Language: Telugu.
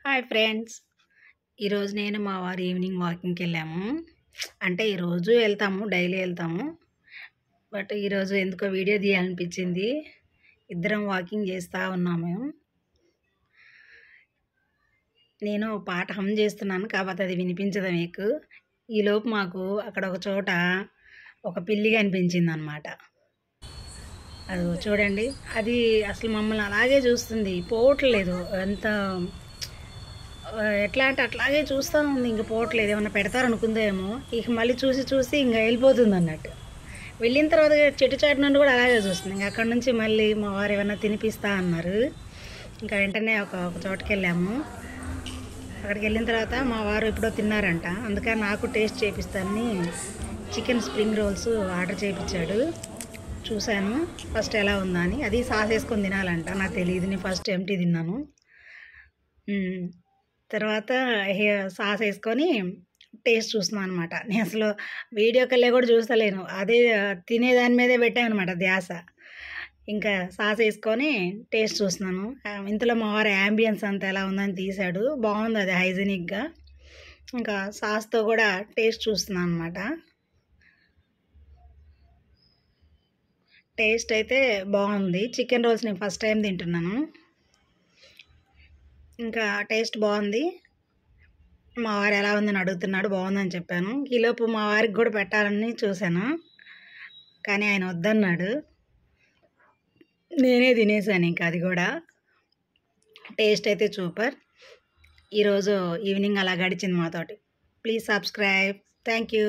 Hi friends. ఈరోజు నేను మా వారు ఈవినింగ్ వాకింగ్కి వెళ్ళాము. అంటే ఈరోజు వెళ్తాము, డైలీ వెళ్తాము. బట్ ఈరోజు ఎందుకో వీడియో తీయాలనిపించింది. ఇద్దరం వాకింగ్ చేస్తూ ఉన్నాము. నేను పాట హమ్ చేస్తున్నాను, కాకపోతే అది వినిపించదు మీకు. ఈలోపు మాకు అక్కడ ఒక చోట ఒక పిల్లి కనిపించింది అనమాట. అది చూడండి, అది అసలు మమ్మల్ని అలాగే చూస్తుంది, పోవట్లేదు. ఎంత ఎట్లా అంటే అట్లాగే చూస్తూ ఉంది, ఇంక పోవట్లేదు. ఏమన్నా పెడతారనుకుందేమో, ఇక మళ్ళీ చూసి చూసి ఇంకా వెళ్ళిపోతుంది అన్నట్టు. వెళ్ళిన తర్వాత చెట్టు చాటు నుండి కూడా అలాగే చూస్తుంది. ఇంకా అక్కడ నుంచి మళ్ళీ మా వారు ఏమన్నా తినిపిస్తా అన్నారు. ఇంకా వెంటనే ఒక చోటుకి వెళ్ళాము. అక్కడికి వెళ్ళిన తర్వాత మా వారు ఎప్పుడో తిన్నారంట, అందుకని నాకు టేస్ట్ చేపిస్తానని చికెన్ స్ప్రింగ్ రోల్స్ ఆర్డర్ చేయించాడు. చూశాను ఫస్ట్ ఎలా ఉందా అని. అది సాస్ వేసుకొని తినాలంట, నాకు తెలియదు. నేను ఫస్ట్ ఎంటీ తిన్నాను. తర్వాత సాస్ వేసుకొని టేస్ట్ చూస్తున్నాను అనమాట. నేను అసలు వీడియో కల్లే కూడా చూస్తలేను, అదే తినేదాని మీదే పెట్టాను అనమాట ధ్యాస. ఇంకా సాస్ వేసుకొని టేస్ట్ చూస్తున్నాను. ఇంతలో మా వారు యాంబియన్స్ అంతా ఎలా ఉందని తీశాడు. బాగుంది, అది హైజీనిక్గా. ఇంకా సాస్తో కూడా టేస్ట్ చూస్తున్నాను అనమాట. టేస్ట్ అయితే బాగుంది. చికెన్ రోల్స్ నేను ఫస్ట్ టైం తింటున్నాను. ఇంకా టేస్ట్ బాగుంది. మా వారు ఎలా ఉందని అడుగుతున్నాడు, బాగుందని చెప్పాను. ఈలోపు మా వారికి కూడా పెట్టాలని చూశాను, కానీ ఆయన వద్దన్నాడు. నేనే తినేసాను ఇంకా అది కూడా. టేస్ట్ అయితే సూపర్. ఈరోజు ఈవినింగ్ అలా గడిచింది మాతోటి. Please subscribe. Thank you.